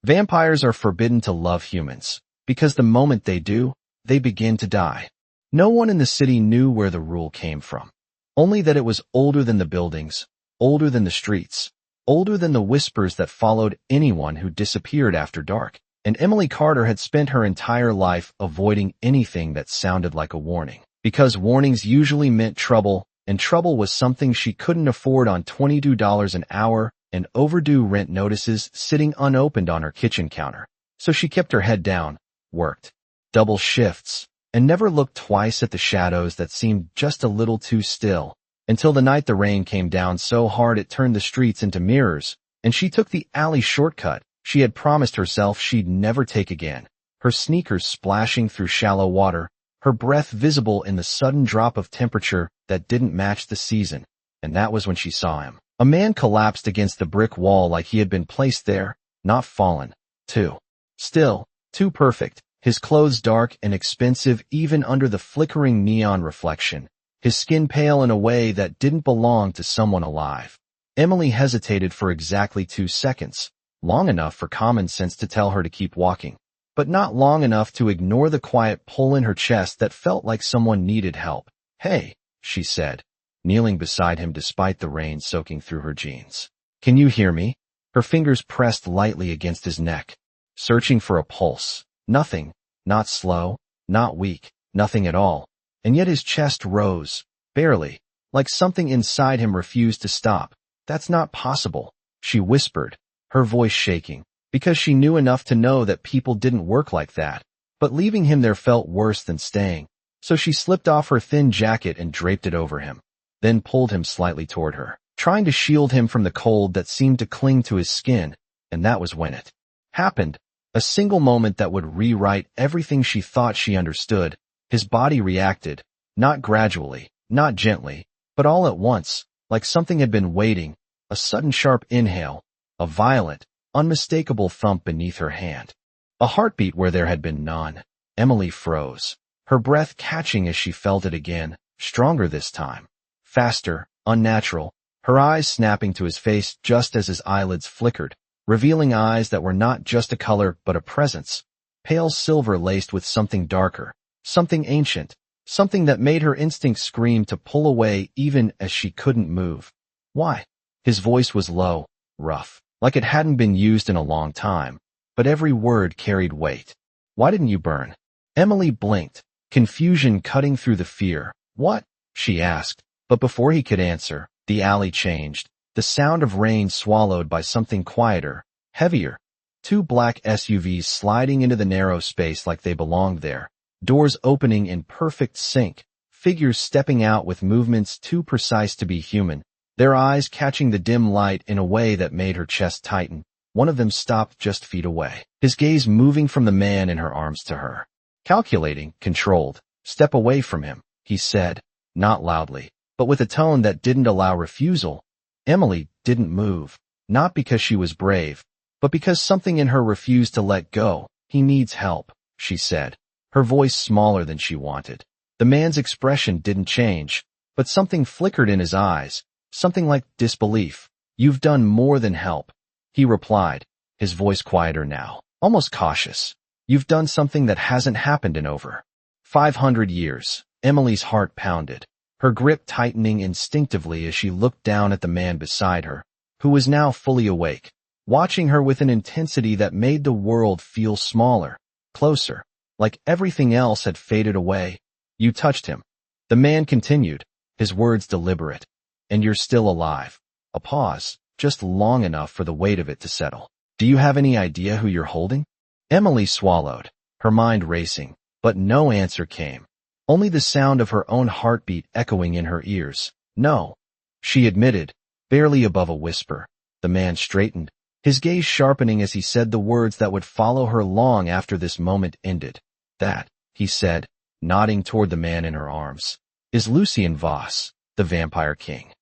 Vampires are forbidden to love humans, because the moment they do, they begin to die. No one in the city knew where the rule came from. Only that it was older than the buildings, older than the streets, older than the whispers that followed anyone who disappeared after dark. And Emily Carter had spent her entire life avoiding anything that sounded like a warning, because warnings usually meant trouble, and trouble was something she couldn't afford on $22 an hour and overdue rent notices sitting unopened on her kitchen counter. So she kept her head down, worked double shifts, and never looked twice at the shadows that seemed just a little too still, until the night the rain came down so hard it turned the streets into mirrors, and she took the alley shortcut she had promised herself she'd never take again, her sneakers splashing through shallow water, her breath visible in the sudden drop of temperature that didn't match the season. And that was when she saw him. A man collapsed against the brick wall like he had been placed there, not fallen. Too still, too perfect, his clothes dark and expensive even under the flickering neon reflection, his skin pale in a way that didn't belong to someone alive. Emily hesitated for exactly 2 seconds, long enough for common sense to tell her to keep walking, but not long enough to ignore the quiet pull in her chest that felt like someone needed help. "Hey," she said, kneeling beside him despite the rain soaking through her jeans. "Can you hear me?" Her fingers pressed lightly against his neck, searching for a pulse. Nothing, not slow, not weak, nothing at all. And yet his chest rose, barely, like something inside him refused to stop. "That's not possible," she whispered, her voice shaking, because she knew enough to know that people didn't work like that. But leaving him there felt worse than staying, so she slipped off her thin jacket and draped it over him, then pulled him slightly toward her, trying to shield him from the cold that seemed to cling to his skin. And that was when it happened. A single moment that would rewrite everything she thought she understood. His body reacted, not gradually, not gently, but all at once, like something had been waiting. A sudden sharp inhale, a violent, unmistakable thump beneath her hand. A heartbeat where there had been none. Emily froze, her breath catching as she felt it again, stronger this time. Faster, unnatural, her eyes snapping to his face just as his eyelids flickered, revealing eyes that were not just a color but a presence, pale silver laced with something darker, something ancient, something that made her instinct scream to pull away even as she couldn't move. "Why?" His voice was low, rough, like it hadn't been used in a long time, but every word carried weight. "Why didn't you burn?" Emily blinked, confusion cutting through the fear. "What?" she asked, but before he could answer, the alley changed. The sound of rain swallowed by something quieter, heavier. 2 black SUVs sliding into the narrow space like they belonged there, doors opening in perfect sync, figures stepping out with movements too precise to be human, their eyes catching the dim light in a way that made her chest tighten. One of them stopped just feet away, his gaze moving from the man in her arms to her. Calculating, controlled. "Step away from him," he said, not loudly, but with a tone that didn't allow refusal. Emily didn't move, not because she was brave, but because something in her refused to let go. "He needs help," she said, her voice smaller than she wanted. The man's expression didn't change, but something flickered in his eyes, something like disbelief. "You've done more than help," he replied, his voice quieter now, almost cautious. "You've done something that hasn't happened in over 500 years. Emily's heart pounded, her grip tightening instinctively as she looked down at the man beside her, who was now fully awake, watching her with an intensity that made the world feel smaller, closer, like everything else had faded away. "You touched him," the man continued, his words deliberate. "And you're still alive." A pause, just long enough for the weight of it to settle. "Do you have any idea who you're holding?" Emily swallowed, her mind racing, but no answer came. Only the sound of her own heartbeat echoing in her ears. "No," she admitted, barely above a whisper. The man straightened, his gaze sharpening as he said the words that would follow her long after this moment ended. "That," he said, nodding toward the man in her arms, "is Lucien Voss, the Vampire King."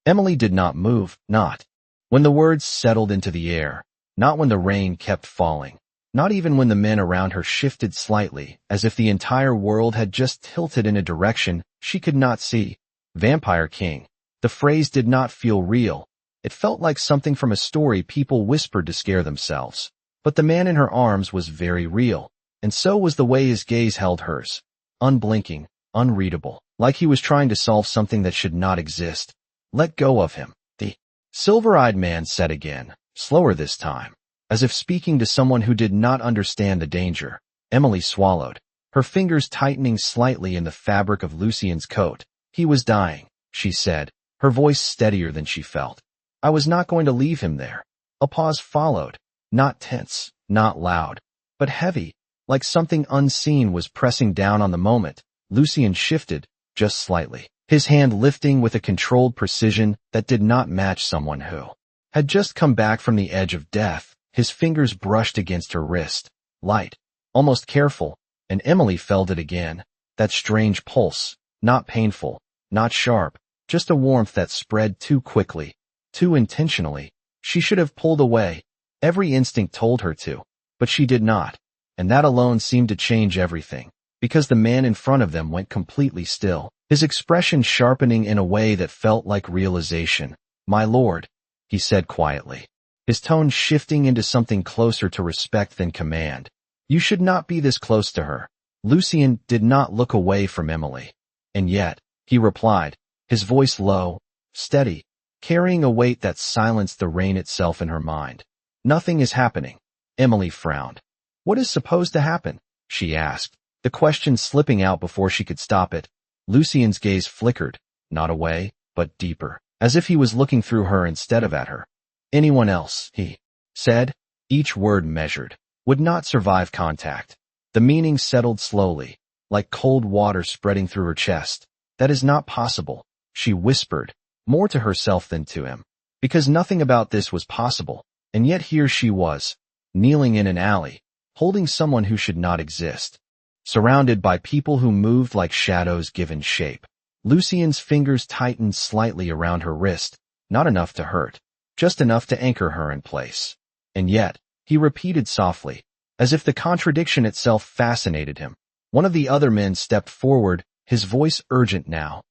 Emily did not move, not when the words settled into the air, not when the rain kept falling, not even when the men around her shifted slightly, as if the entire world had just tilted in a direction she could not see. Vampire King. The phrase did not feel real. It felt like something from a story people whispered to scare themselves. But the man in her arms was very real, and so was the way his gaze held hers. Unblinking, unreadable, like he was trying to solve something that should not exist. Let go of him, the silver-eyed man said again, slower this time, as if speaking to someone who did not understand the danger. Emily swallowed, her fingers tightening slightly in the fabric of Lucien's coat. He was dying, she said, her voice steadier than she felt. I was not going to leave him there. A pause followed, not tense, not loud, but heavy, like something unseen was pressing down on the moment. Lucien shifted, just slightly, his hand lifting with a controlled precision that did not match someone who had just come back from the edge of death. His fingers brushed against her wrist, light, almost careful, and Emily felt it again, that strange pulse, not painful, not sharp, just a warmth that spread too quickly, too intentionally. She should have pulled away. Every instinct told her to, but she did not, and that alone seemed to change everything, because the man in front of them went completely still, his expression sharpening in a way that felt like realization. My lord, he said quietly, his tone shifting into something closer to respect than command. You should not be this close to her. Lucien did not look away from Emily. And yet, he replied, his voice low, steady, carrying a weight that silenced the rain itself in her mind. Nothing is happening. Emily frowned. What is supposed to happen? She asked, the question slipping out before she could stop it. Lucien's gaze flickered, not away, but deeper, as if he was looking through her instead of at her. Anyone else, he said, each word measured, would not survive contact. The meaning settled slowly, like cold water spreading through her chest. That is not possible, she whispered, more to herself than to him, because nothing about this was possible, and yet here she was, kneeling in an alley, holding someone who should not exist, surrounded by people who moved like shadows given shape. Lucien's fingers tightened slightly around her wrist, not enough to hurt, just enough to anchor her in place. And yet, he repeated softly, as if the contradiction itself fascinated him. One of the other men stepped forward, his voice urgent now.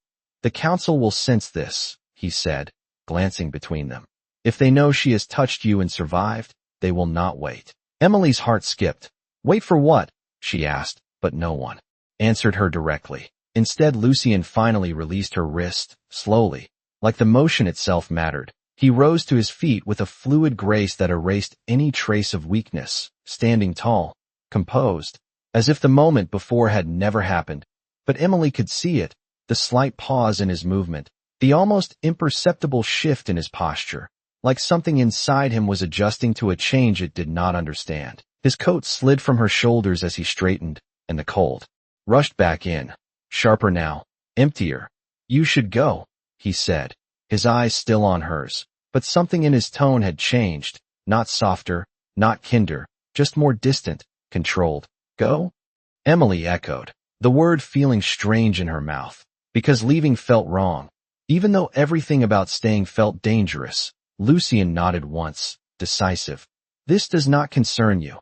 The council will sense this, he said, glancing between them. If they know she has touched you and survived, they will not wait. Emily's heart skipped. Wait for what? She asked, but no one answered her directly. Instead, Lucien finally released her wrist, slowly, like the motion itself mattered. He rose to his feet with a fluid grace that erased any trace of weakness, standing tall, composed, as if the moment before had never happened. But Emily could see it, the slight pause in his movement, the almost imperceptible shift in his posture, like something inside him was adjusting to a change it did not understand. His coat slid from her shoulders as he straightened, and the cold rushed back in, sharper now, emptier. You should go, he said, his eyes still on hers. But something in his tone had changed, not softer, not kinder, just more distant, controlled. Go? Emily echoed, the word feeling strange in her mouth, because leaving felt wrong. Even though everything about staying felt dangerous, Lucien nodded once, decisive. This does not concern you,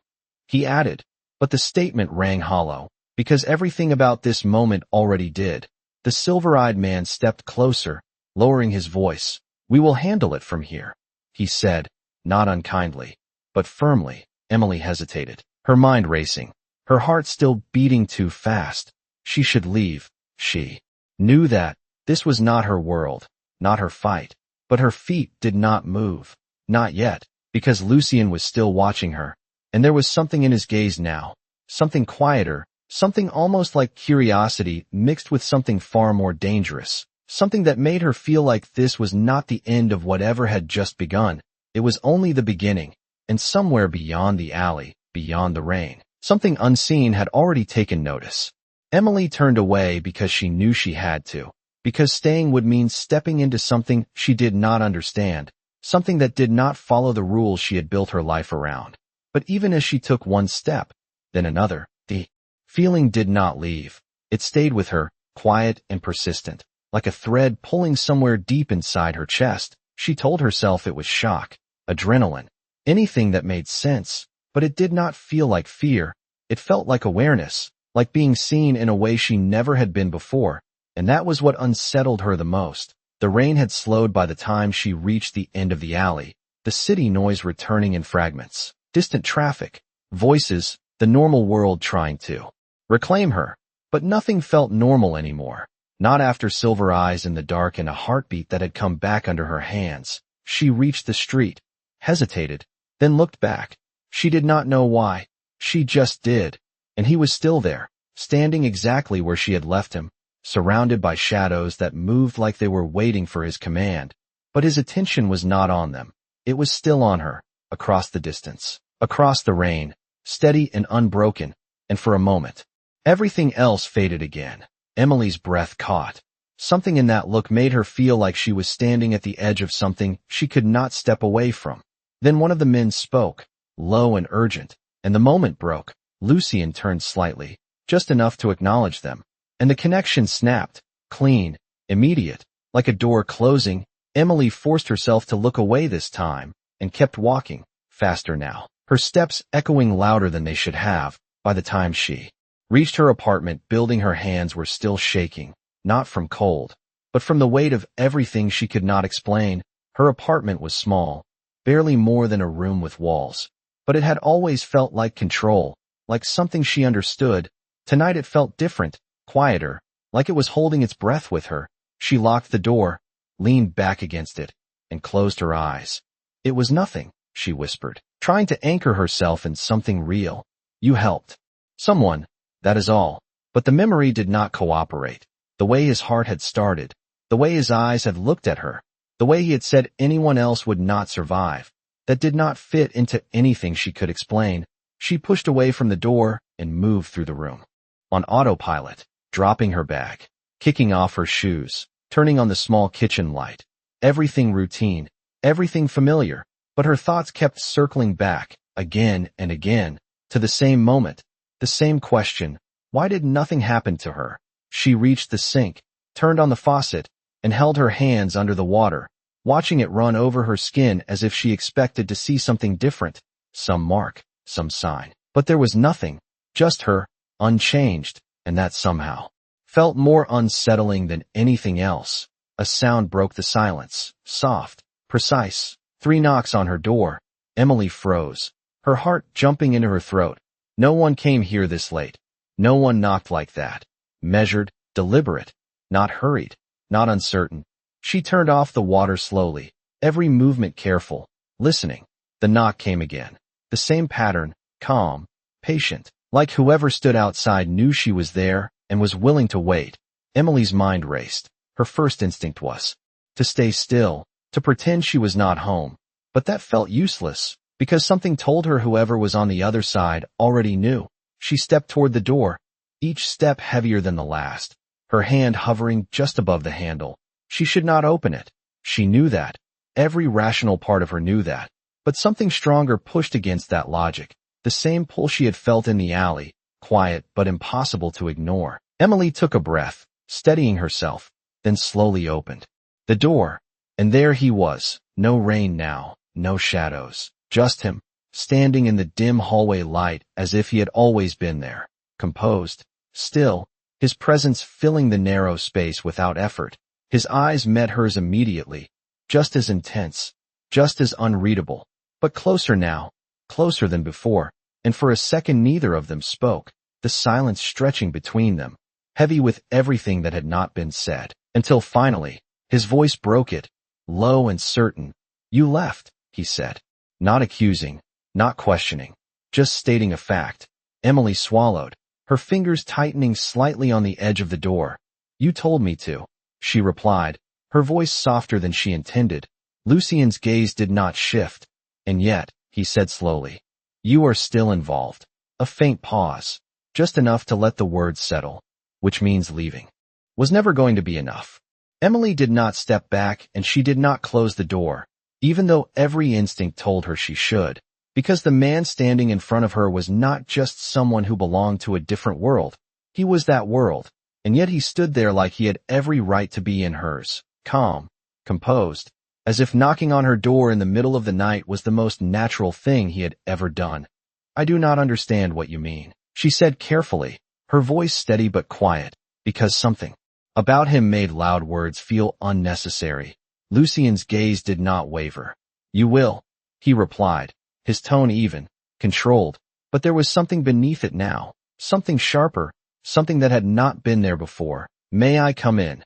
he added, but the statement rang hollow, because everything about this moment already did. The silver-eyed man stepped closer, lowering his voice. We will handle it from here, he said, not unkindly, but firmly. Emily hesitated, her mind racing, her heart still beating too fast. She should leave. She knew that this was not her world, not her fight, but her feet did not move. Not yet, because Lucien was still watching her, and there was something in his gaze now, something quieter, something almost like curiosity mixed with something far more dangerous. Something that made her feel like this was not the end of whatever had just begun. It was only the beginning, and somewhere beyond the alley, beyond the rain, something unseen had already taken notice. Emily turned away because she knew she had to, because staying would mean stepping into something she did not understand, something that did not follow the rules she had built her life around. But even as she took one step, then another, the feeling did not leave. It stayed with her, quiet and persistent. Like a thread pulling somewhere deep inside her chest. She told herself it was shock, adrenaline, anything that made sense, but it did not feel like fear. It felt like awareness, like being seen in a way she never had been before, and that was what unsettled her the most. The rain had slowed by the time she reached the end of the alley, the city noise returning in fragments. distant traffic, voices, the normal world trying to reclaim her. But nothing felt normal anymore. Not after silver eyes in the dark and a heartbeat that had come back under her hands. She reached the street, hesitated, then looked back. She did not know why. She just did. And he was still there, standing exactly where she had left him, surrounded by shadows that moved like they were waiting for his command. But his attention was not on them. It was still on her, across the distance, across the rain, steady and unbroken, and for a moment, everything else faded again. Emily's breath caught. Something in that look made her feel like she was standing at the edge of something she could not step away from. Then one of the men spoke, low and urgent, and the moment broke. Lucian turned slightly, just enough to acknowledge them, and the connection snapped, clean, immediate, like a door closing. Emily forced herself to look away this time, and kept walking, faster now, her steps echoing louder than they should have. By the time she reached her apartment building, her hands were still shaking, not from cold, but from the weight of everything she could not explain. Her apartment was small, barely more than a room with walls, but it had always felt like control, like something she understood. Tonight it felt different, quieter, like it was holding its breath with her. She locked the door, leaned back against it, and closed her eyes. It was nothing, she whispered, trying to anchor herself in something real. You helped someone, that is all. But the memory did not cooperate. The way his heart had started, the way his eyes had looked at her, the way he had said anyone else would not survive, that did not fit into anything she could explain. She pushed away from the door and moved through the room. On autopilot, dropping her bag, kicking off her shoes, turning on the small kitchen light. Everything routine, everything familiar, but her thoughts kept circling back, again and again, to the same moment, the same question. Why did nothing happen to her? She reached the sink, turned on the faucet, and held her hands under the water, watching it run over her skin as if she expected to see something different, some mark, some sign. But there was nothing, just her, unchanged, and that somehow felt more unsettling than anything else. A sound broke the silence, soft, precise, 3 knocks on her door. Emily froze, her heart jumping into her throat. No one came here this late. No one knocked like that. Measured, deliberate, not hurried, not uncertain. She turned off the water slowly, every movement careful, listening. The knock came again. The same pattern, calm, patient, like whoever stood outside knew she was there and was willing to wait. Emily's mind raced. Her first instinct was to stay still, to pretend she was not home. But that felt useless, because something told her whoever was on the other side already knew. She stepped toward the door, each step heavier than the last, her hand hovering just above the handle. She should not open it. She knew that. Every rational part of her knew that. But something stronger pushed against that logic, the same pull she had felt in the alley, quiet but impossible to ignore. Emily took a breath, steadying herself, then slowly opened the door. And there he was, no rain now, no shadows, just him, standing in the dim hallway light as if he had always been there, composed, still, his presence filling the narrow space without effort. His eyes met hers immediately, just as intense, just as unreadable, but closer now, closer than before, and for a second neither of them spoke, the silence stretching between them, heavy with everything that had not been said, until finally, his voice broke it, low and certain. You left, he said, not accusing, not questioning, just stating a fact. Emily swallowed, her fingers tightening slightly on the edge of the door. You told me to, she replied, her voice softer than she intended. Lucian's gaze did not shift. And yet, he said slowly, you are still involved. A faint pause, just enough to let the words settle, which means leaving was never going to be enough. Emily did not step back and she did not close the door, even though every instinct told her she should, because the man standing in front of her was not just someone who belonged to a different world. He was that world, and yet he stood there like he had every right to be in hers, calm, composed, as if knocking on her door in the middle of the night was the most natural thing he had ever done. I do not understand what you mean, she said carefully, her voice steady but quiet, because something about him made loud words feel unnecessary. Lucian's gaze did not waver. You will, he replied, his tone even, controlled, but there was something beneath it now, something sharper, something that had not been there before. "May I come in?"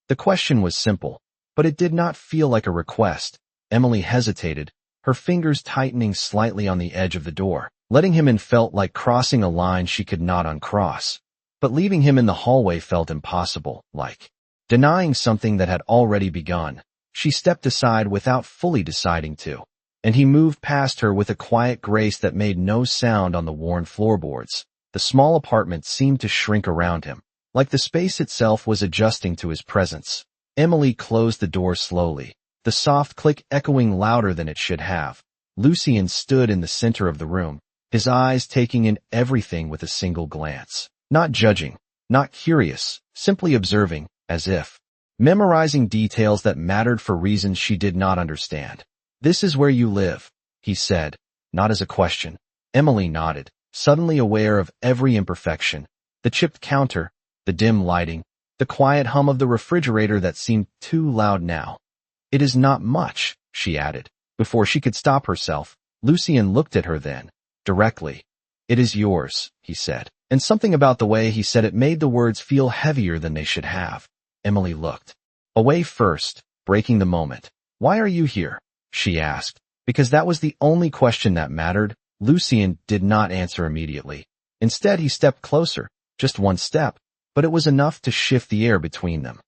The question was simple, but it did not feel like a request. Emily hesitated, her fingers tightening slightly on the edge of the door. Letting him in felt like crossing a line she could not uncross. But leaving him in the hallway felt impossible, like denying something that had already begun. She stepped aside without fully deciding to, and he moved past her with a quiet grace that made no sound on the worn floorboards. The small apartment seemed to shrink around him, like the space itself was adjusting to his presence. Emily closed the door slowly, the soft click echoing louder than it should have. Lucien stood in the center of the room, his eyes taking in everything with a single glance. Not judging, not curious, simply observing, as if memorizing details that mattered for reasons she did not understand. "This is where you live," he said, not as a question. Emily nodded, suddenly aware of every imperfection. The chipped counter, the dim lighting, the quiet hum of the refrigerator that seemed too loud now. "It is not much," she added. Before she could stop herself, Lucien looked at her then, directly. "It is yours," he said, and something about the way he said it made the words feel heavier than they should have. Emily looked away first, breaking the moment. "Why are you here?" she asked, because that was the only question that mattered. Lucien did not answer immediately. Instead, he stepped closer, just one step, but it was enough to shift the air between them.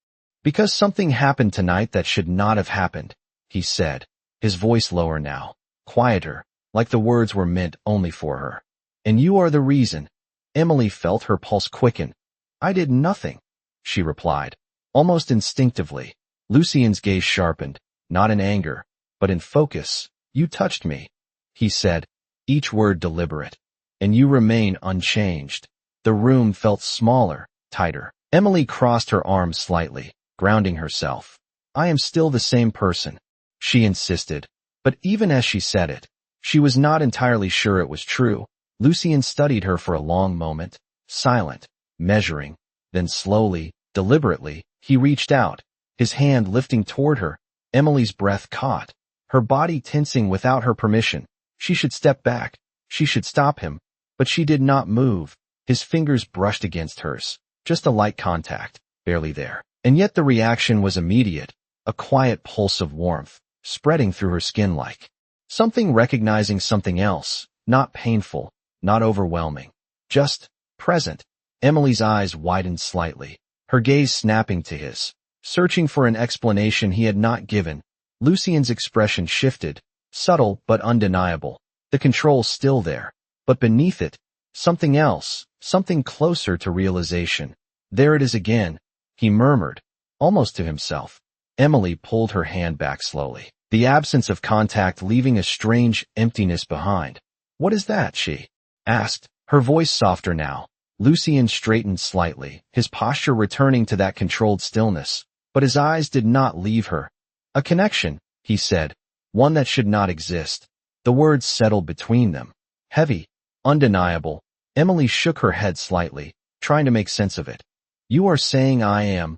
"Because something happened tonight that should not have happened," he said, his voice lower now, quieter, like the words were meant only for her. "And you are the reason." Emily felt her pulse quicken. "I did nothing," she replied, almost instinctively. Lucien's gaze sharpened, not in anger, but in focus. "You touched me," he said, each word deliberate. "And you remain unchanged." The room felt smaller, tighter. Emily crossed her arms slightly, grounding herself. "I am still the same person," she insisted, but even as she said it, she was not entirely sure it was true. Lucien studied her for a long moment, silent, measuring. Then slowly, deliberately, he reached out, his hand lifting toward her. Emily's breath caught, her body tensing without her permission. She should step back, she should stop him, but she did not move. His fingers brushed against hers, just a light contact, barely there. And yet the reaction was immediate, a quiet pulse of warmth, spreading through her skin like something recognizing something else, not painful, not overwhelming, just present. Emily's eyes widened slightly, her gaze snapping to his, searching for an explanation he had not given. Lucien's expression shifted, subtle but undeniable, the control still there, but beneath it, something else, something closer to realization. "There it is again," he murmured, almost to himself. Emily pulled her hand back slowly, the absence of contact leaving a strange emptiness behind. "What is that?" she asked, her voice softer now. Lucien straightened slightly, his posture returning to that controlled stillness, but his eyes did not leave her. "A connection," he said, "one that should not exist." The words settled between them, heavy, undeniable. Emily shook her head slightly, trying to make sense of it. "You are saying I am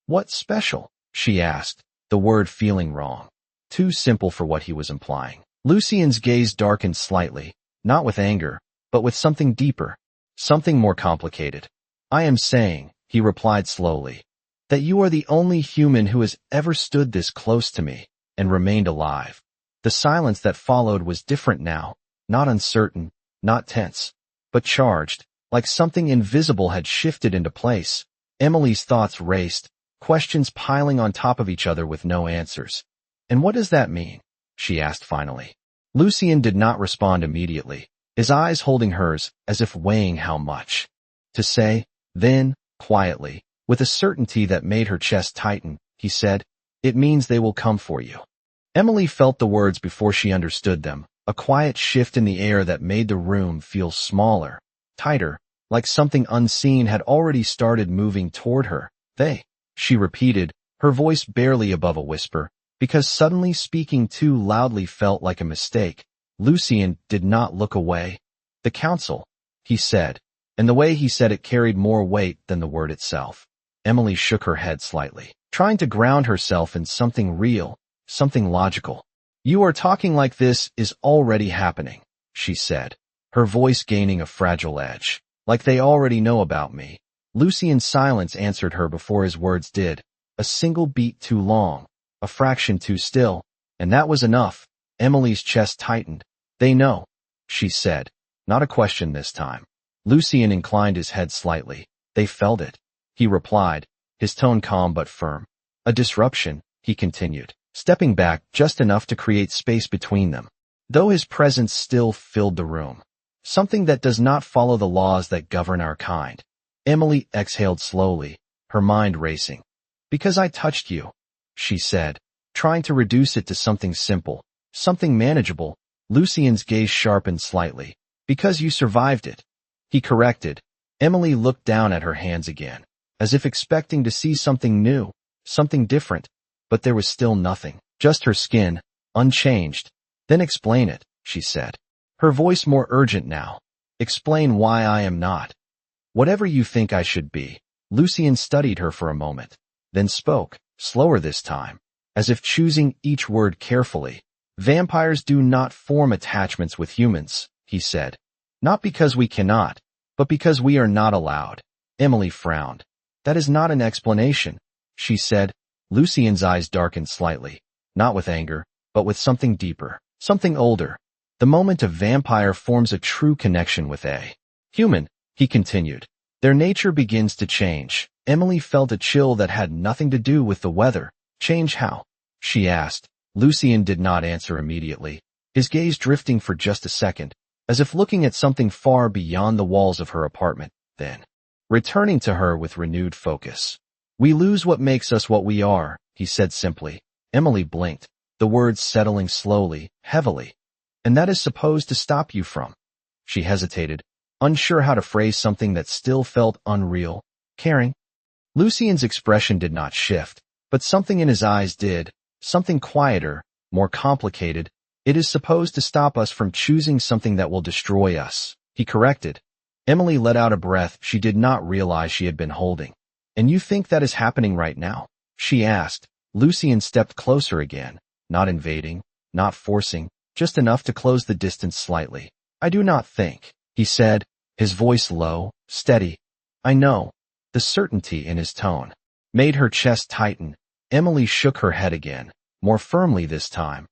what special?" she asked, the word feeling wrong, too simple for what he was implying. Lucien's gaze darkened slightly, not with anger, but with something deeper, something more complicated. "I am saying," he replied slowly, "that you are the only human who has ever stood this close to me and remained alive." The silence that followed was different now, not uncertain, not tense, but charged, like something invisible had shifted into place. Emily's thoughts raced, questions piling on top of each other with no answers. "And what does that mean?" she asked finally. Lucien did not respond immediately, his eyes holding hers as if weighing how much to say. Then, quietly, with a certainty that made her chest tighten, he said, "It means they will come for you." Emily felt the words before she understood them, a quiet shift in the air that made the room feel smaller, tighter, like something unseen had already started moving toward her. "They," she repeated, her voice barely above a whisper, because suddenly speaking too loudly felt like a mistake. Lucien did not look away. "The council," he said, and the way he said it carried more weight than the word itself. Emily shook her head slightly, trying to ground herself in something real, something logical. "You are talking like this is already happening," she said, her voice gaining a fragile edge. Like they already know about me. Lucian's silence answered her before his words did. A single beat too long, a fraction too still, and that was enough. Emily's chest tightened. They know, she said. Not a question this time. Lucian inclined his head slightly. They felt it. He replied, his tone calm but firm. A disruption, he continued, stepping back just enough to create space between them, though his presence still filled the room. Something that does not follow the laws that govern our kind. Emily exhaled slowly, her mind racing. Because I touched you, she said, trying to reduce it to something simple, something manageable. Lucian's gaze sharpened slightly. Because you survived it, he corrected. Emily looked down at her hands again, as if expecting to see something new, something different, but there was still nothing, just her skin, unchanged. Then explain it, she said, her voice more urgent now. Explain why I am not whatever you think I should be. Lucian studied her for a moment, then spoke, slower this time, as if choosing each word carefully. Vampires do not form attachments with humans, he said. Not because we cannot, but because we are not allowed. Emily frowned. That is not an explanation, she said. Lucian's eyes darkened slightly, not with anger, but with something deeper, something older. The moment a vampire forms a true connection with a human, he continued, their nature begins to change. Emily felt a chill that had nothing to do with the weather. Change how? She asked. Lucian did not answer immediately, his gaze drifting for just a second, as if looking at something far beyond the walls of her apartment, then returning to her with renewed focus. We lose what makes us what we are, he said simply. Emily blinked, the words settling slowly, heavily. And that is supposed to stop you from. She hesitated, unsure how to phrase something that still felt unreal. Caring? Lucian's expression did not shift, but something in his eyes did, something quieter, more complicated. It is supposed to stop us from choosing something that will destroy us, he corrected. Emily let out a breath she did not realize she had been holding. And you think that is happening right now? She asked. Lucian stepped closer again, not invading, not forcing, just enough to close the distance slightly. I do not think, he said, his voice low, steady. I know. The certainty in his tone made her chest tighten. Emily shook her head again, more firmly this time.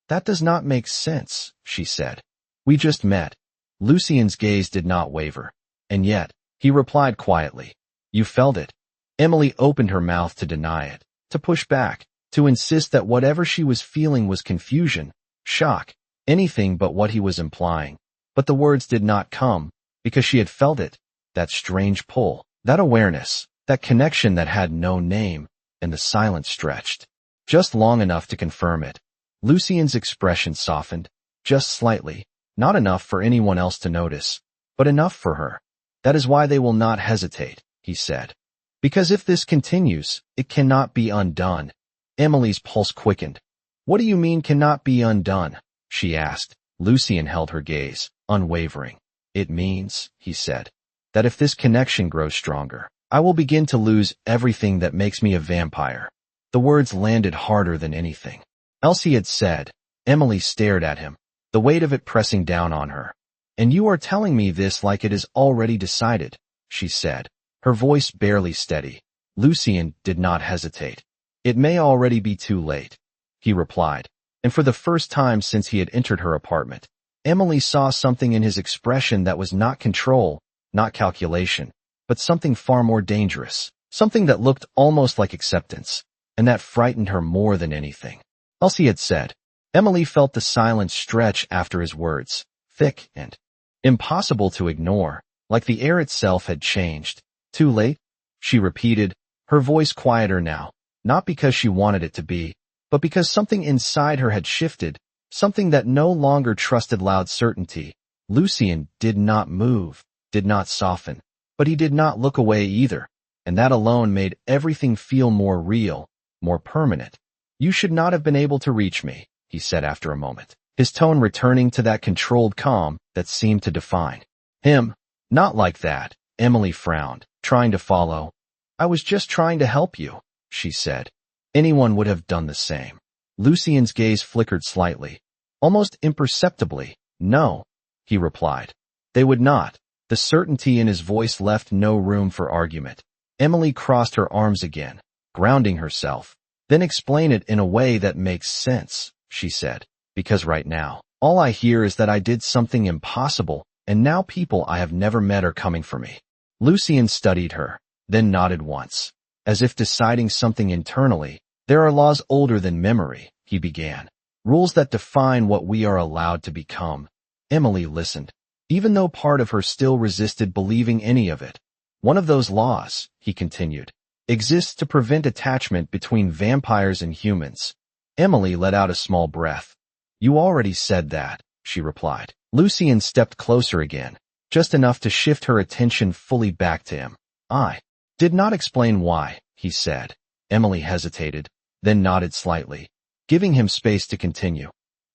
That does not make sense, she said. We just met. Lucian's gaze did not waver. And yet, he replied quietly. You felt it. Emily opened her mouth to deny it, to push back, to insist that whatever she was feeling was confusion, shock, anything but what he was implying. But the words did not come, because she had felt it, that strange pull, that awareness, that connection that had no name, and the silence stretched. Just long enough to confirm it. Lucian's expression softened, just slightly, not enough for anyone else to notice, but enough for her. That is why they will not hesitate, he said. Because if this continues, it cannot be undone. Emily's pulse quickened. What do you mean cannot be undone? She asked. Lucian held her gaze, unwavering. It means, he said, that if this connection grows stronger, I will begin to lose everything that makes me a vampire. The words landed harder than anything else he had said. Emily stared at him, the weight of it pressing down on her. And you are telling me this like it is already decided, she said, her voice barely steady. Lucian did not hesitate. It may already be too late, he replied, and for the first time since he had entered her apartment, Emily saw something in his expression that was not control, not calculation, but something far more dangerous, something that looked almost like acceptance, and that frightened her more than anything else he had said. Emily felt the silence stretch after his words, thick and impossible to ignore, like the air itself had changed. Too late? She repeated, her voice quieter now, not because she wanted it to be, but because something inside her had shifted, something that no longer trusted loud certainty. Lucian did not move, did not soften, but he did not look away either, and that alone made everything feel more real, more permanent. You should not have been able to reach me, he said after a moment, his tone returning to that controlled calm that seemed to define him. Not like that, Emily frowned, trying to follow. I was just trying to help you, she said. Anyone would have done the same. Lucian's gaze flickered slightly, almost imperceptibly. No, he replied. They would not. The certainty in his voice left no room for argument. Emily crossed her arms again, grounding herself. Then explain it in a way that makes sense, she said, because right now, all I hear is that I did something impossible, and now people I have never met are coming for me. Lucian studied her, then nodded once, as if deciding something internally. There are laws older than memory, he began. Rules that define what we are allowed to become. Emily listened, even though part of her still resisted believing any of it. One of those laws, he continued, exists to prevent attachment between vampires and humans. Emily let out a small breath. You already said that, she replied. Lucian stepped closer again, just enough to shift her attention fully back to him. I did not explain why, he said. Emily hesitated, then nodded slightly, giving him space to continue.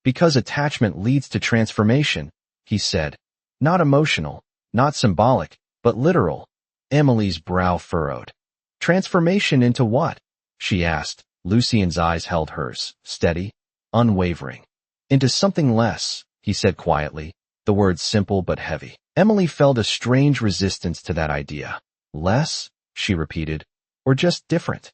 Because attachment leads to transformation, he said. Not emotional, not symbolic, but literal. Emily's brow furrowed. Transformation into what? She asked. Lucian's eyes held hers, steady, unwavering. Into something less, he said quietly, the words simple but heavy. Emily felt a strange resistance to that idea. Less? She repeated. Or just different?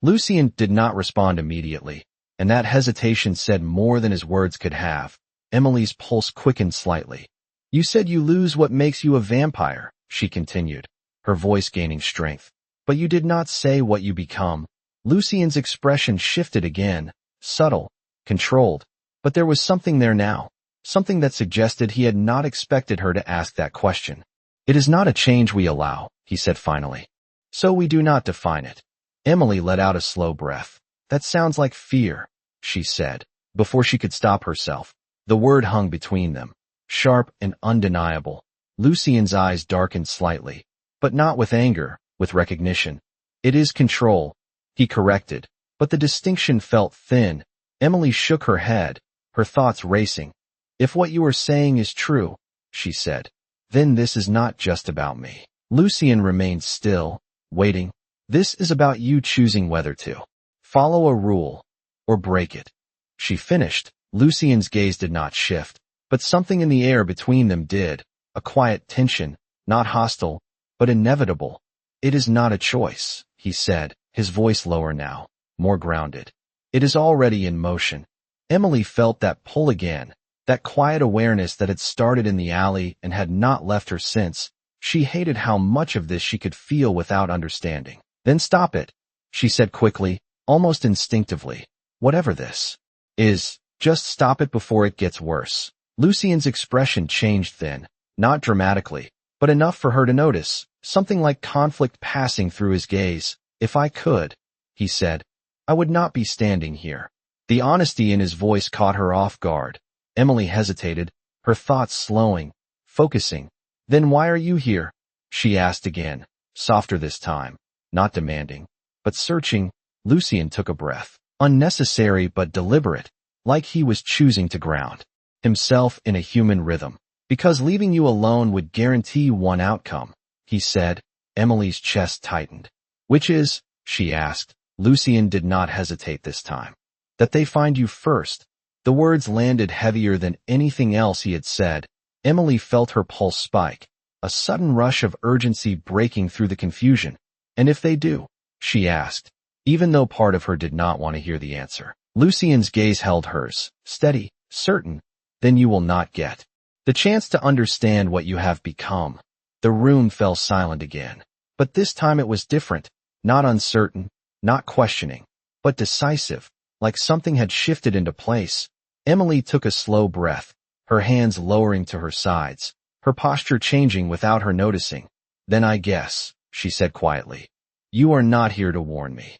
Lucian did not respond immediately, and that hesitation said more than his words could have. Emily's pulse quickened slightly. You said you lose what makes you a vampire, she continued, her voice gaining strength. But you did not say what you become. Lucian's expression shifted again, subtle, controlled, but there was something there now, something that suggested he had not expected her to ask that question. It is not a change we allow, he said finally. So we do not define it. Emily let out a slow breath. That sounds like fear, she said, before she could stop herself. The word hung between them, sharp and undeniable. Lucian's eyes darkened slightly, but not with anger, with recognition. It is control, he corrected, but the distinction felt thin. Emily shook her head, her thoughts racing. If what you are saying is true, she said, then this is not just about me. Lucian remained still, waiting. This is about you choosing whether to follow a rule or break it. She finished. Lucian's gaze did not shift, but something in the air between them did, a quiet tension, not hostile, but inevitable. It is not a choice, he said, his voice lower now, more grounded. It is already in motion. Emily felt that pull again, that quiet awareness that had started in the alley and had not left her since. She hated how much of this she could feel without understanding. Then stop it, she said quickly, almost instinctively. Whatever this is, just stop it before it gets worse. Lucian's expression changed then, not dramatically, but enough for her to notice, something like conflict passing through his gaze. If I could, he said, I would not be standing here. The honesty in his voice caught her off guard. Emily hesitated, her thoughts slowing, focusing. Then why are you here? She asked again, softer this time, not demanding, but searching. Lucian took a breath, unnecessary but deliberate, like he was choosing to ground himself in a human rhythm. Because leaving you alone would guarantee one outcome, he said. Emily's chest tightened. Which is? She asked. Lucian did not hesitate this time. That they find you first. The words landed heavier than anything else he had said. Emily felt her pulse spike, a sudden rush of urgency breaking through the confusion. And if they do? She asked, even though part of her did not want to hear the answer. Lucian's gaze held hers, steady, certain. Then you will not get the chance to understand what you have become. The room fell silent again. But this time it was different, not uncertain, not questioning, but decisive, like something had shifted into place. Emily took a slow breath, her hands lowering to her sides, her posture changing without her noticing. Then I guess, she said quietly, you are not here to warn me.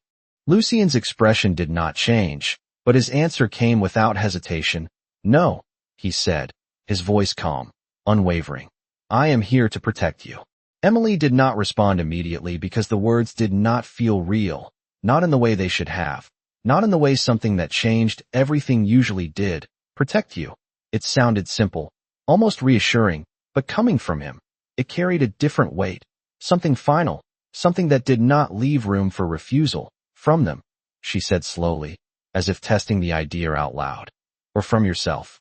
Lucian's expression did not change, but his answer came without hesitation. No, he said, his voice calm, unwavering. I am here to protect you. Emily did not respond immediately because the words did not feel real, not in the way they should have, not in the way something that changed everything usually did. Protect you. It sounded simple, almost reassuring, but coming from him, it carried a different weight, something final, something that did not leave room for refusal. From them, she said slowly, as if testing the idea out loud. Or from yourself.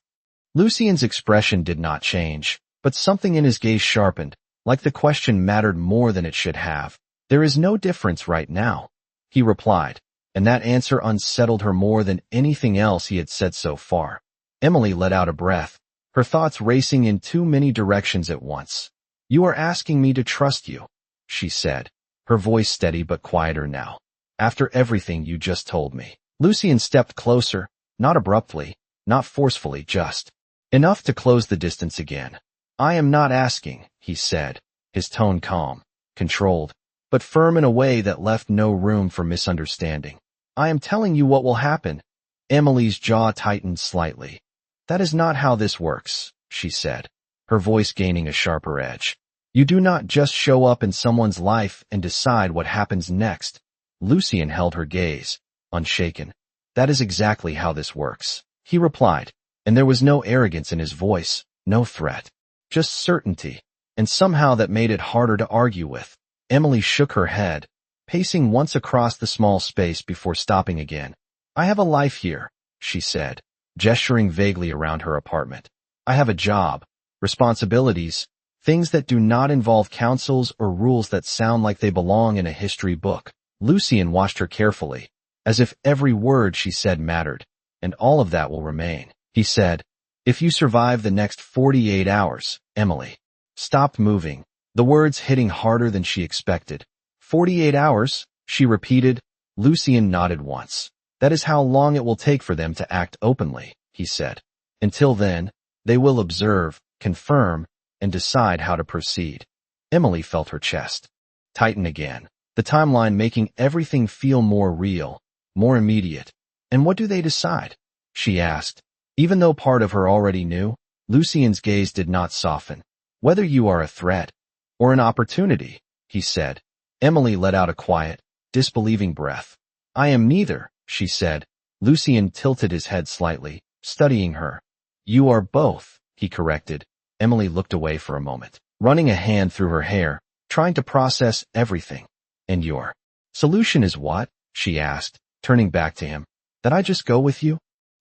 Lucien's expression did not change, but something in his gaze sharpened, like the question mattered more than it should have. There is no difference right now, he replied, and that answer unsettled her more than anything else he had said so far. Emily let out a breath, her thoughts racing in too many directions at once. You are asking me to trust you, she said, her voice steady but quieter now. After everything you just told me. Lucien stepped closer, not abruptly, not forcefully, just enough to close the distance again. I am not asking, he said, his tone calm, controlled, but firm in a way that left no room for misunderstanding. I am telling you what will happen. Emily's jaw tightened slightly. That is not how this works, she said, her voice gaining a sharper edge. You do not just show up in someone's life and decide what happens next. Lucien held her gaze, unshaken. That is exactly how this works, he replied, and there was no arrogance in his voice, no threat, just certainty, and somehow that made it harder to argue with. Emily shook her head, pacing once across the small space before stopping again. I have a life here, she said, gesturing vaguely around her apartment. I have a job, responsibilities, things that do not involve councils or rules that sound like they belong in a history book. Lucien watched her carefully, as if every word she said mattered, and all of that will remain. He said, if you survive the next 48 hours, Emily stopped moving, the words hitting harder than she expected. 48 hours, she repeated. Lucien nodded once. That is how long it will take for them to act openly, he said. Until then, they will observe, confirm, and decide how to proceed. Emily felt her chest tighten again, the timeline making everything feel more real, more immediate. And what do they decide? She asked. Even though part of her already knew, Lucien's gaze did not soften. Whether you are a threat or an opportunity, he said. Emily let out a quiet, disbelieving breath. I am neither, she said. Lucien tilted his head slightly, studying her. You are both, he corrected. Emily looked away for a moment, running a hand through her hair, trying to process everything. And your solution is what? She asked, turning back to him. That I just go with you?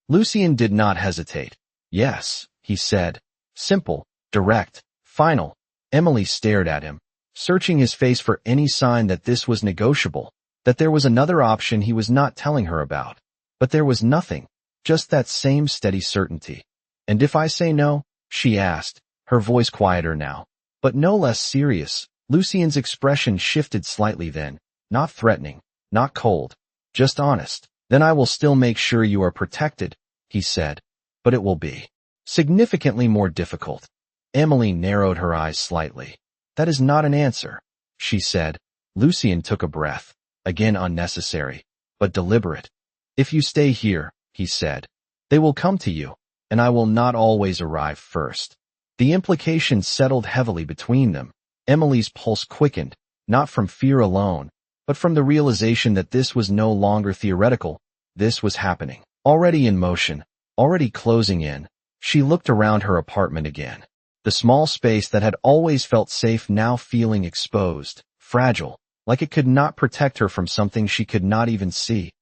Lucien did not hesitate. Yes, he said. Simple, direct, final. Emily stared at him, searching his face for any sign that this was negotiable, that there was another option he was not telling her about. But there was nothing, just that same steady certainty. And if I say no? She asked, her voice quieter now, but no less serious. Lucien's expression shifted slightly then, not threatening, not cold, just honest. Then I will still make sure you are protected, he said, but it will be significantly more difficult. Emily narrowed her eyes slightly. That is not an answer, she said. Lucien took a breath, again unnecessary, but deliberate. If you stay here, he said, they will come to you, and I will not always arrive first. The implication settled heavily between them. Emily's pulse quickened, not from fear alone, but from the realization that this was no longer theoretical. This was happening, already in motion, already closing in. She looked around her apartment again. The small space that had always felt safe now feeling exposed, fragile, like it could not protect her from something she could not even see.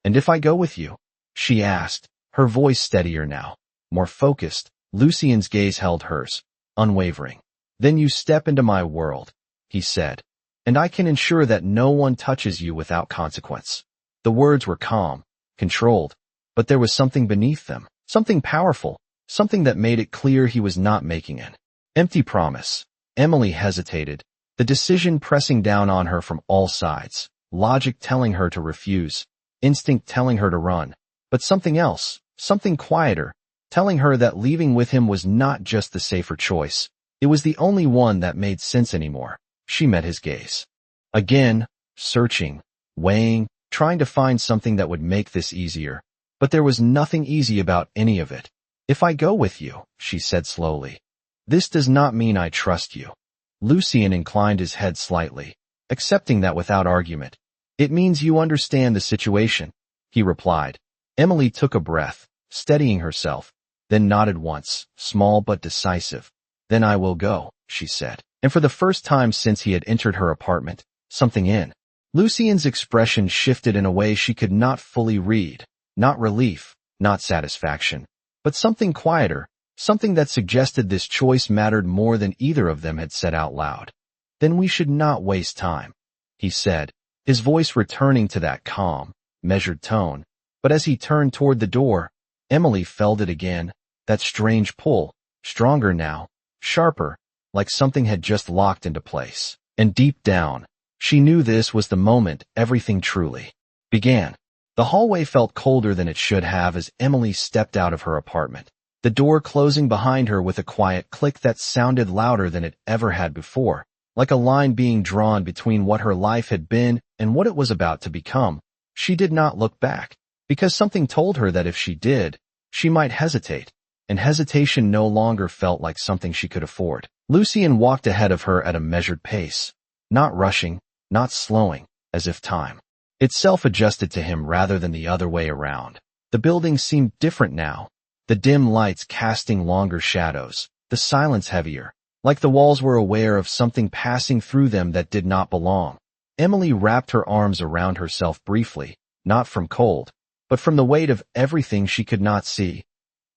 And if I go with you? She asked, her voice steadier now, more focused. Lucien's gaze held hers, unwavering. Then you step into my world, he said, and I can ensure that no one touches you without consequence. The words were calm, controlled, but there was something beneath them, something powerful, something that made it clear he was not making an empty promise. Emily hesitated, the decision pressing down on her from all sides, logic telling her to refuse, instinct telling her to run, but something else, something quieter, telling her that leaving with him was not just the safer choice. It was the only one that made sense anymore. She met his gaze. Again, searching, weighing, trying to find something that would make this easier. But there was nothing easy about any of it. If I go with you, she said slowly, this does not mean I trust you. Lucien inclined his head slightly, accepting that without argument. It means you understand the situation, he replied. Emily took a breath, steadying herself, then nodded once, small but decisive. Then I will go, she said. And for the first time since he had entered her apartment, something in Lucien's expression shifted in a way she could not fully read. Not relief, not satisfaction, but something quieter, something that suggested this choice mattered more than either of them had said out loud. "Then we should not waste time," he said, his voice returning to that calm, measured tone. But as he turned toward the door, Emily felt it again, that strange pull, stronger now, sharper, like something had just locked into place. And deep down, she knew this was the moment everything truly began. The hallway felt colder than it should have as Emily stepped out of her apartment, the door closing behind her with a quiet click that sounded louder than it ever had before, like a line being drawn between what her life had been and what it was about to become. She did not look back, because something told her that if she did, she might hesitate, and hesitation no longer felt like something she could afford. Lucien walked ahead of her at a measured pace, not rushing, not slowing, as if time itself adjusted to him rather than the other way around. The building seemed different now, the dim lights casting longer shadows, the silence heavier, like the walls were aware of something passing through them that did not belong. Emily wrapped her arms around herself briefly, not from cold, but from the weight of everything she could not see.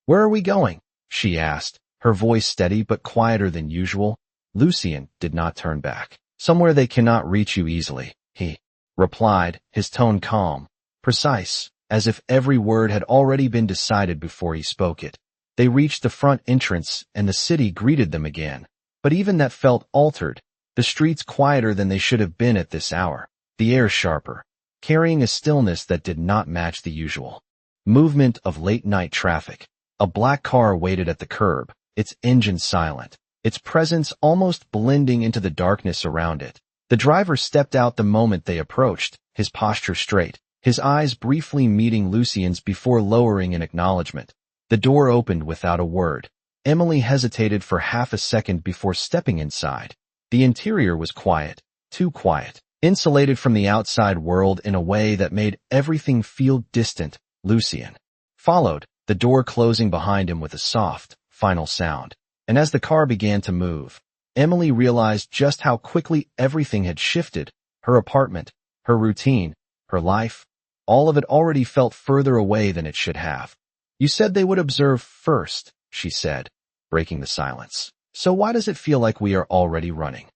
"Where are we going?" she asked, her voice steady but quieter than usual. Lucien did not turn back. "Somewhere they cannot reach you easily," he replied, his tone calm, precise, as if every word had already been decided before he spoke it. They reached the front entrance, and the city greeted them again. But even that felt altered, the streets quieter than they should have been at this hour, the air sharper, carrying a stillness that did not match the usual movement of late-night traffic. A black car waited at the curb, its engine silent, its presence almost blending into the darkness around it. The driver stepped out the moment they approached, his posture straight, his eyes briefly meeting Lucien's before lowering in acknowledgement. The door opened without a word. Emily hesitated for half a second before stepping inside. The interior was quiet, too quiet, insulated from the outside world in a way that made everything feel distant. Lucien followed, the door closing behind him with a soft, final sound. And as the car began to move, Emily realized just how quickly everything had shifted. Her apartment, her routine, her life, all of it already felt further away than it should have. "You said they would observe first," she said, breaking the silence. "So why does it feel like we are already running?"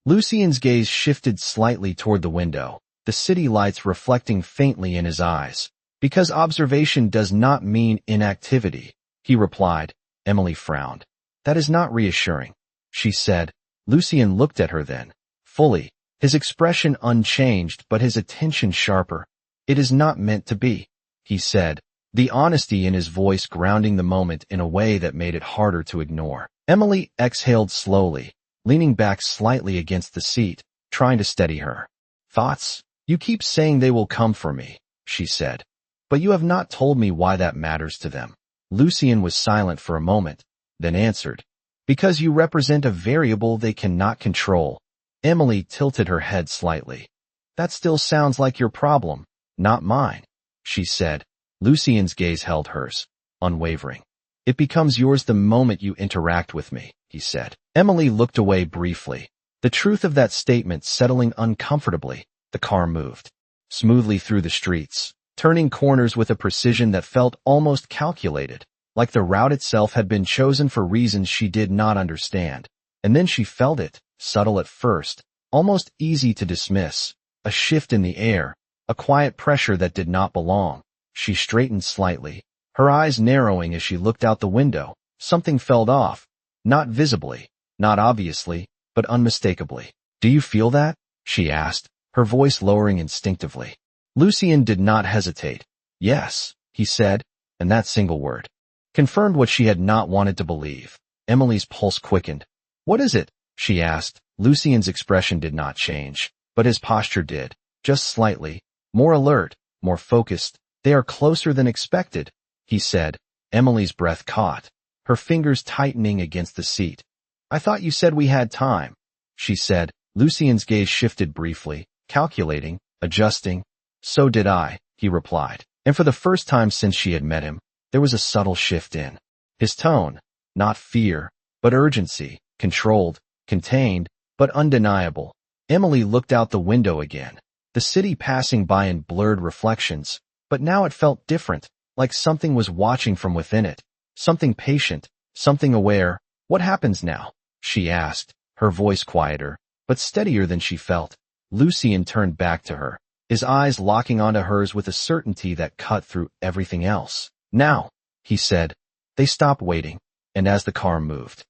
Lucien's gaze shifted slightly toward the window, the city lights reflecting faintly in his eyes. "Because observation does not mean inactivity," he replied. Emily frowned. "That is not reassuring," she said. Lucien looked at her then, fully, his expression unchanged but his attention sharper. "It is not meant to be," he said, the honesty in his voice grounding the moment in a way that made it harder to ignore. Emily exhaled slowly, leaning back slightly against the seat, trying to steady her thoughts. "You keep saying they will come for me," she said. "But you have not told me why that matters to them." Lucien was silent for a moment, then answered, "Because you represent a variable they cannot control." Emily tilted her head slightly. "That still sounds like your problem, not mine," she said. Lucien's gaze held hers, unwavering. "It becomes yours the moment you interact with me," he said. Emily looked away briefly, the truth of that statement settling uncomfortably. The car moved smoothly through the streets, turning corners with a precision that felt almost calculated, like the route itself had been chosen for reasons she did not understand. And then she felt it, subtle at first, almost easy to dismiss, a shift in the air, a quiet pressure that did not belong. She straightened slightly, her eyes narrowing as she looked out the window. Something felt off, not visibly, not obviously, but unmistakably. "Do you feel that?" she asked, her voice lowering instinctively. Lucien did not hesitate. "Yes," he said, and that single word confirmed what she had not wanted to believe. Emily's pulse quickened. "What is it?" she asked. Lucien's expression did not change, but his posture did, just slightly, more alert, more focused. "They are closer than expected," he said. Emily's breath caught, her fingers tightening against the seat. "I thought you said we had time," she said. Lucien's gaze shifted briefly, calculating, adjusting. "So did I," he replied. And for the first time since she had met him, there was a subtle shift in his tone, not fear, but urgency, controlled, contained, but undeniable. Emily looked out the window again, the city passing by in blurred reflections, but now it felt different, like something was watching from within it, something patient, something aware. What happens now? She asked, her voice quieter, but steadier than she felt. Lucian turned back to her, his eyes locking onto hers with a certainty that cut through everything else. Now, he said. They stopped waiting, and as the car moved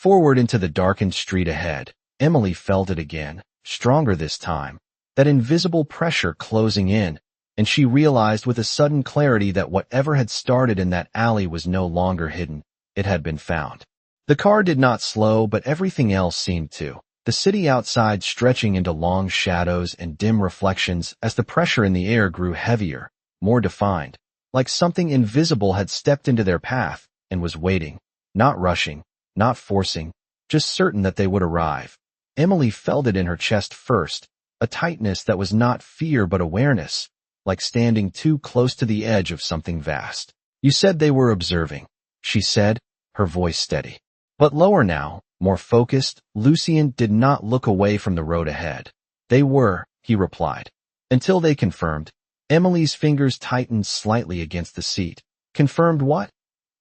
forward into the darkened street ahead, Emily felt it again, stronger this time, that invisible pressure closing in, and she realized with a sudden clarity that whatever had started in that alley was no longer hidden. It had been found. The car did not slow, but everything else seemed to. The city outside stretching into long shadows and dim reflections as the pressure in the air grew heavier, more defined, like something invisible had stepped into their path and was waiting, not rushing, not forcing, just certain that they would arrive. Emily felt it in her chest first, a tightness that was not fear but awareness, like standing too close to the edge of something vast. You said they were observing, she said, her voice steady. But lower now, more focused. Lucian did not look away from the road ahead. They were, he replied. Until they confirmed. Emily's fingers tightened slightly against the seat. Confirmed what?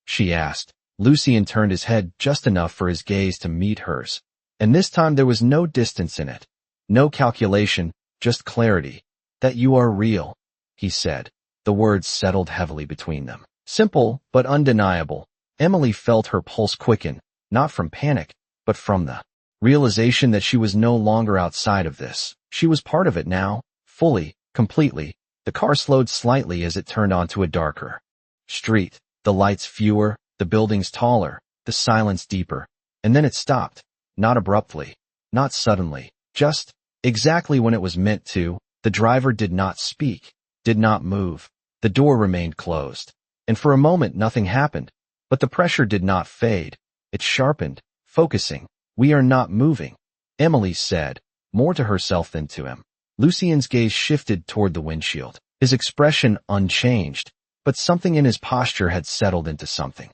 She asked. Lucian turned his head just enough for his gaze to meet hers. And this time there was no distance in it. No calculation, just clarity. That you are real, he said. The words settled heavily between them. Simple, but undeniable. Emily felt her pulse quicken, not from panic, but from the realization that she was no longer outside of this. She was part of it now, fully, completely. The car slowed slightly as it turned onto a darker street, the lights fewer, the buildings taller, the silence deeper. And then it stopped, not abruptly, not suddenly, just exactly when it was meant to. The driver did not speak, did not move. The door remained closed. And for a moment nothing happened. But the pressure did not fade. It sharpened, focusing. We are not moving, Emily said, more to herself than to him. Lucian's gaze shifted toward the windshield, his expression unchanged, but something in his posture had settled into something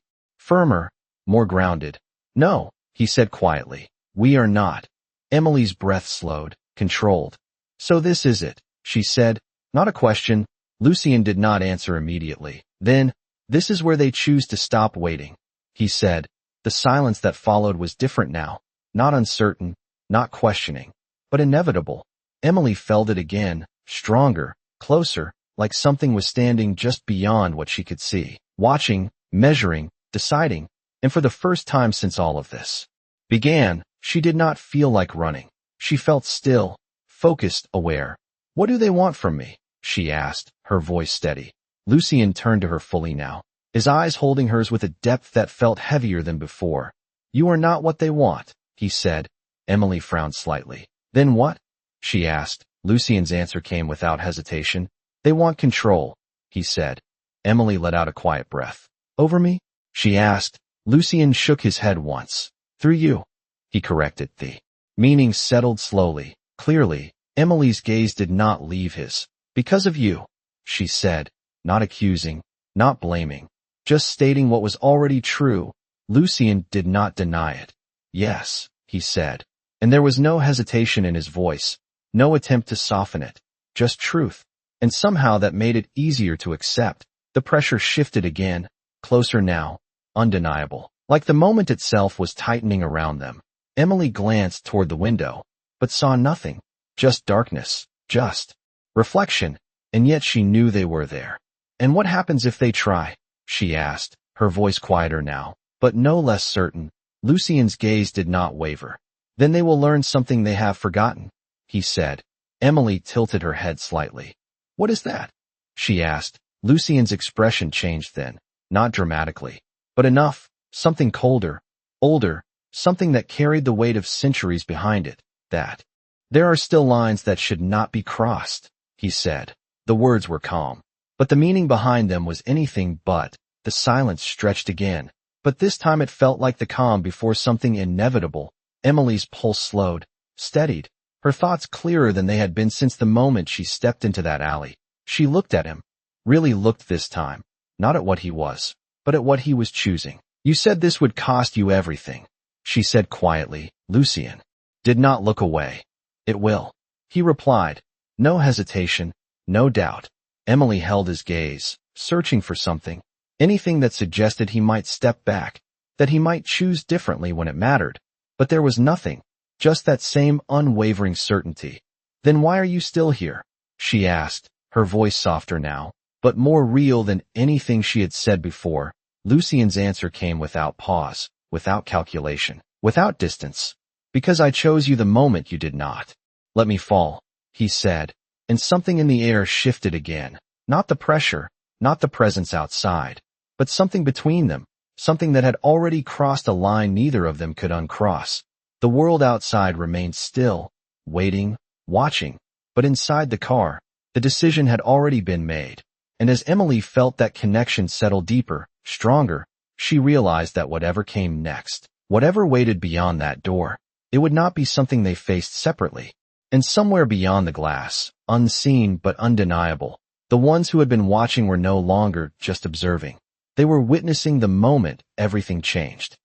firmer, more grounded. No, he said quietly, we are not. Emily's breath slowed, controlled. So this is it, she said, not a question. Lucian did not answer immediately. Then, this is where they choose to stop waiting, he said. The silence that followed was different now, not uncertain, not questioning, but inevitable. Emily felt it again, stronger, closer, like something was standing just beyond what she could see, watching, measuring, deciding, and for the first time since all of this began, she did not feel like running. She felt still, focused, aware. What do they want from me? She asked, her voice steady. Lucian turned to her fully now, his eyes holding hers with a depth that felt heavier than before. You are not what they want, he said. Emily frowned slightly. Then what? She asked. Lucian's answer came without hesitation. They want control, he said. Emily let out a quiet breath. Over me? She asked. Lucian shook his head once. Through you, he corrected. The meaning settled slowly, clearly. Emily's gaze did not leave his. Because of you, she said, not accusing, not blaming, just stating what was already true. Lucian did not deny it. Yes, he said, and there was no hesitation in his voice, no attempt to soften it, just truth, and somehow that made it easier to accept. The pressure shifted again, closer now, undeniable, like the moment itself was tightening around them. Emily glanced toward the window, but saw nothing, just darkness, just reflection, and yet she knew they were there. And what happens if they try? She asked, her voice quieter now, but no less certain. Lucian's gaze did not waver. Then they will learn something they have forgotten, he said. Emily tilted her head slightly. What is that? She asked. Lucian's expression changed then, not dramatically, but enough, something colder, older, something that carried the weight of centuries behind it, that there are still lines that should not be crossed, he said. The words were calm, but the meaning behind them was anything but. The silence stretched again, but this time it felt like the calm before something inevitable. Emily's pulse slowed, steadied, her thoughts clearer than they had been since the moment she stepped into that alley. She looked at him, really looked this time, not at what he was, but at what he was choosing. You said this would cost you everything, she said quietly. Lucian did not look away. It will, he replied. No hesitation, no doubt. Emily held his gaze, searching for something, anything that suggested he might step back. that he might choose differently when it mattered. But there was nothing, just that same unwavering certainty. "Then why are you still here?" she asked, her voice softer now, but more real than anything she had said before. Lucien's answer came without pause, without calculation, without distance. "Because I chose you the moment you did not. Let me fall," he said, and something in the air shifted again. Not the pressure, not the presence outside, but something between them, something that had already crossed a line neither of them could uncross. The world outside remained still, waiting, watching, but inside the car, the decision had already been made. And as Emily felt that connection settle deeper, stronger, she realized that whatever came next, whatever waited beyond that door, it would not be something they faced separately. And somewhere beyond the glass, unseen but undeniable, the ones who had been watching were no longer just observing. They were witnessing the moment everything changed.